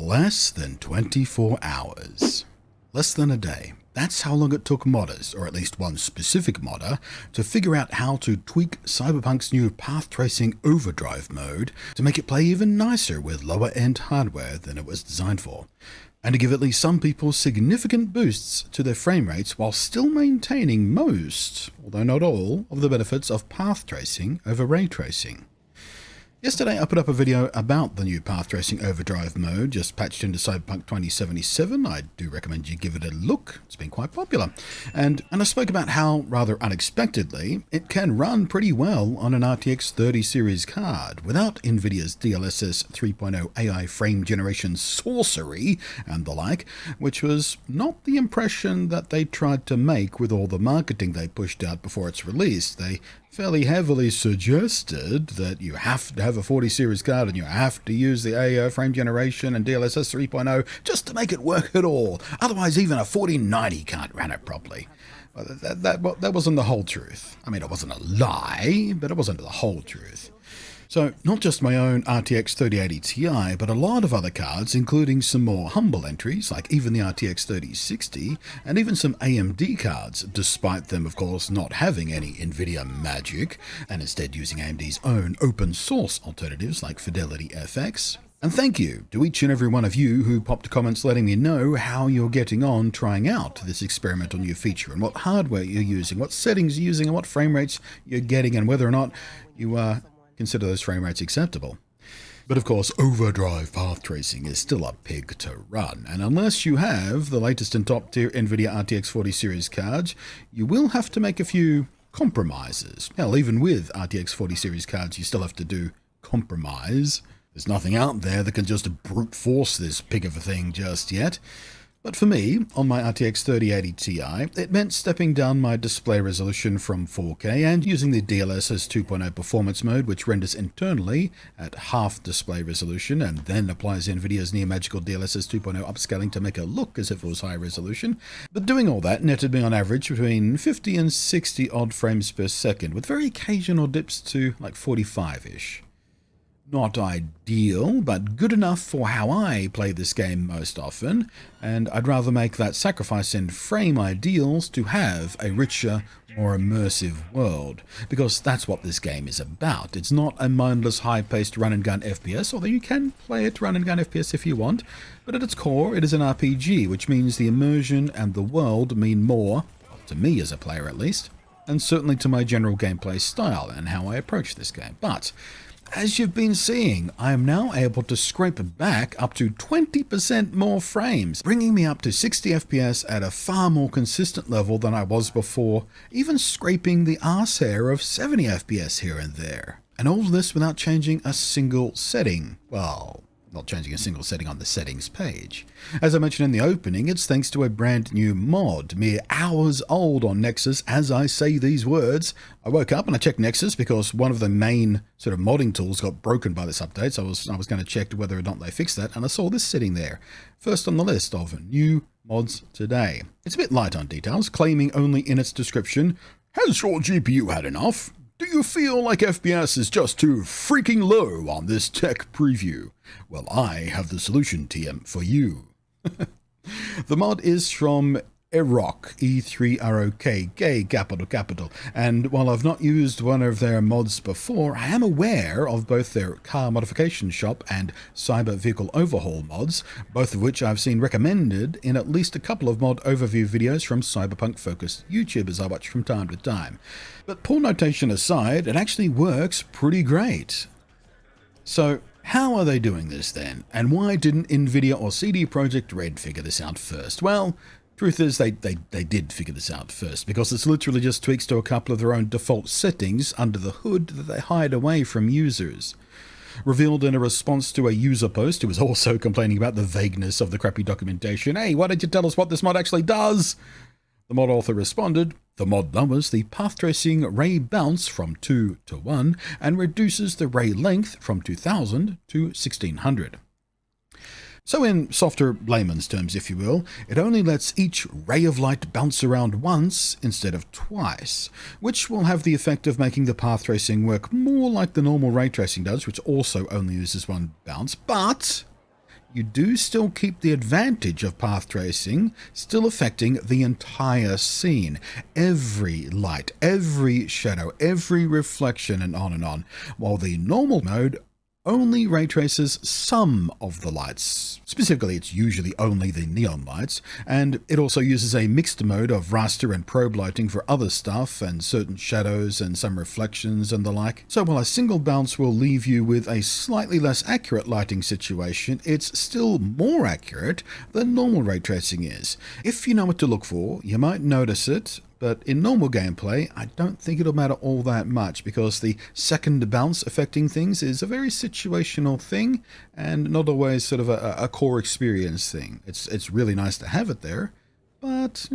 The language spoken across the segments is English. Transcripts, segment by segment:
less than 24 hours. Less than a day. That's how long it took modders, or at least one specific modder, to figure out how to tweak Cyberpunk's new path tracing overdrive mode to make it play even nicer with lower end hardware than it was designed for, and to give at least some people significant boosts to their frame rates while still maintaining most, although not all, of the benefits of path tracing over ray tracing. Yesterday I put up a video about the new path tracing overdrive mode just patched into Cyberpunk 2077. I do recommend you give it a look. It's been quite popular. And I spoke about how, rather unexpectedly, it can run pretty well on an RTX 30 series card without Nvidia's DLSS 3.0 AI frame generation sorcery and the like, which was not the impression that they tried to make with all the marketing they pushed out before its release. They fairly heavily suggested that you have to have a 40 series card and you have to use the AI frame generation and DLSS 3.0 just to make it work at all. Otherwise, even a 4090 can't run it properly. That wasn't the whole truth. I mean, it wasn't a lie, but it wasn't the whole truth. So, not just my own RTX 3080 Ti, but a lot of other cards, including some more humble entries, like even the RTX 3060, and even some AMD cards, despite them, of course, not having any Nvidia magic, and instead using AMD's own open source alternatives like Fidelity FX. And thank you to each and every one of you who popped comments letting me know how you're getting on trying out this experimental new feature, and what hardware you're using, what settings you're using, and what frame rates you're getting, and whether or not you consider those frame rates acceptable. But of course, overdrive path tracing is still a pig to run, and unless you have the latest and top tier Nvidia RTX 40 series cards, you will have to make a few compromises. Hell, even with RTX 40 series cards, you still have to do compromise. There's nothing out there that can just brute force this pig of a thing just yet. But for me, on my RTX 3080 Ti, it meant stepping down my display resolution from 4K and using the DLSS 2.0 performance mode, which renders internally at half display resolution and then applies Nvidia's near magical DLSS 2.0 upscaling to make it look as if it was high resolution. But doing all that netted me on average between 50 and 60 odd frames per second, with very occasional dips to like 45-ish. Not ideal, but good enough for how I play this game most often, and I'd rather make that sacrifice in frame ideals to have a richer, more immersive world, because that's what this game is about. It's not a mindless, high-paced run-and-gun FPS, although you can play it run-and-gun FPS if you want, but at its core, it is an RPG, which means the immersion and the world mean more, to me as a player at least, and certainly to my general gameplay style and how I approach this game. But as you've been seeing, I am now able to scrape back up to 20% more frames, bringing me up to 60 FPS at a far more consistent level than I was before, even scraping the arse hair of 70 FPS here and there. And all this without changing a single setting. Well, not changing a single setting on the settings page. As I mentioned in the opening, it's thanks to a brand new mod, mere hours old on Nexus as I say these words. I woke up and I checked Nexus because one of the main sort of modding tools got broken by this update, so I was going to check whether or not they fixed that, and I saw this sitting there, first on the list of new mods today. It's a bit light on details, claiming only in its description, "Has your GPU had enough? Do you feel like FPS is just too freaking low on this tech preview? Well, I have the solutionTM for you." The mod is from EROK, E3ROK, gay, capital, and while I've not used one of their mods before, I am aware of both their car modification shop and cyber vehicle overhaul mods, both of which I've seen recommended in at least a couple of mod overview videos from cyberpunk-focused YouTubers I watch from time to time. But poor notation aside, it actually works pretty great. So, how are they doing this then? And why didn't Nvidia or CD Projekt Red figure this out first? Well, truth is they did figure this out first, because it's literally just tweaks to a couple of their own default settings under the hood that they hide away from users. Revealed in a response to a user post who was also complaining about the vagueness of the crappy documentation, "Hey, why don't you tell us what this mod actually does?" The mod author responded, "The mod lowers the path tracing ray bounce from 2 to 1 and reduces the ray length from 2000 to 1600. So in softer layman's terms, if you will, it only lets each ray of light bounce around once instead of twice, which will have the effect of making the path tracing work more like the normal ray tracing does, which also only uses one bounce, but you do still keep the advantage of path tracing, still affecting the entire scene. Every light, every shadow, every reflection, and on, while the normal mode only ray traces some of the lights. Specifically, it's usually only the neon lights, and it also uses a mixed mode of raster and probe lighting for other stuff and certain shadows and some reflections and the like. So while a single bounce will leave you with a slightly less accurate lighting situation, it's still more accurate than normal ray tracing is. If you know what to look for, you might notice it. But in normal gameplay, I don't think it'll matter all that much because the second bounce affecting things is a very situational thing and not always sort of a core experience thing. It's really nice to have it there, but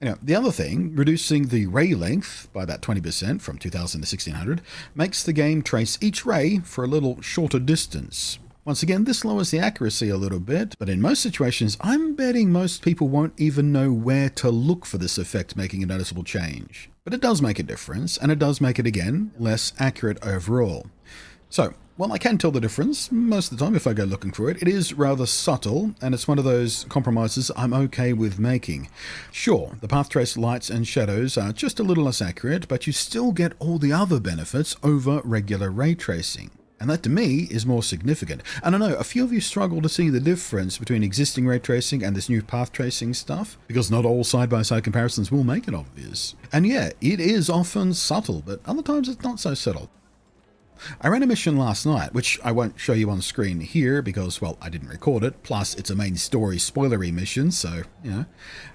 Anyway, the other thing, reducing the ray length by about 20% from 2000 to 1600 makes the game trace each ray for a little shorter distance. Once again, this lowers the accuracy a little bit, but in most situations, I'm betting most people won't even know where to look for this effect making a noticeable change. But it does make a difference, and it does make it, again, less accurate overall. So, while I can tell the difference, most of the time if I go looking for it, it is rather subtle, and it's one of those compromises I'm okay with making. Sure, the path trace lights and shadows are just a little less accurate, but you still get all the other benefits over regular ray tracing. And that, to me, is more significant. And I know a few of you struggle to see the difference between existing ray tracing and this new path tracing stuff, because not all side-by-side comparisons will make it obvious. And yeah, it is often subtle, but other times it's not so subtle. I ran a mission last night, which I won't show you on screen here because, well, I didn't record it, plus it's a main story spoilery mission, so, you know.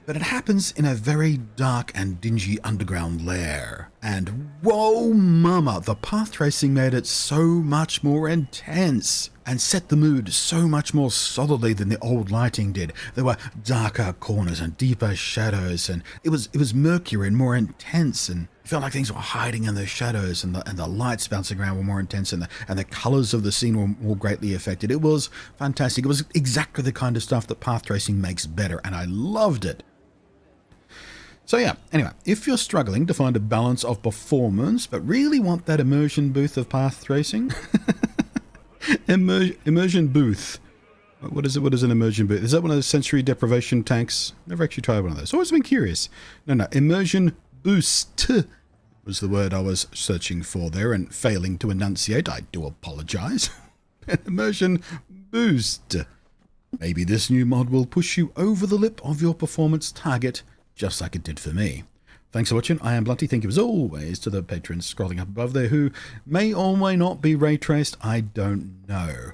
But it happens in a very dark and dingy underground lair. And whoa mama, the path tracing made it so much more intense and set the mood so much more solidly than the old lighting did. There were darker corners and deeper shadows, and it was murkier and more intense, and it felt like things were hiding in the shadows, and the lights bouncing around were more intense, and the colors of the scene were more greatly affected. It was fantastic. It was exactly the kind of stuff that path tracing makes better, and I loved it. So yeah, anyway, if you're struggling to find a balance of performance, but really want that immersion booth of path tracing, immersion booth. What is it? What is an immersion booth? Is that one of those sensory deprivation tanks? Never actually tried one of those. Always been curious. No, immersion boost was the word I was searching for there and failing to enunciate. I do apologize. Immersion boost. Maybe this new mod will push you over the lip of your performance target, just like it did for me. Thanks for watching. I am Blunty. Thank you as always to the patrons scrolling up above there who may or may not be ray traced. I don't know.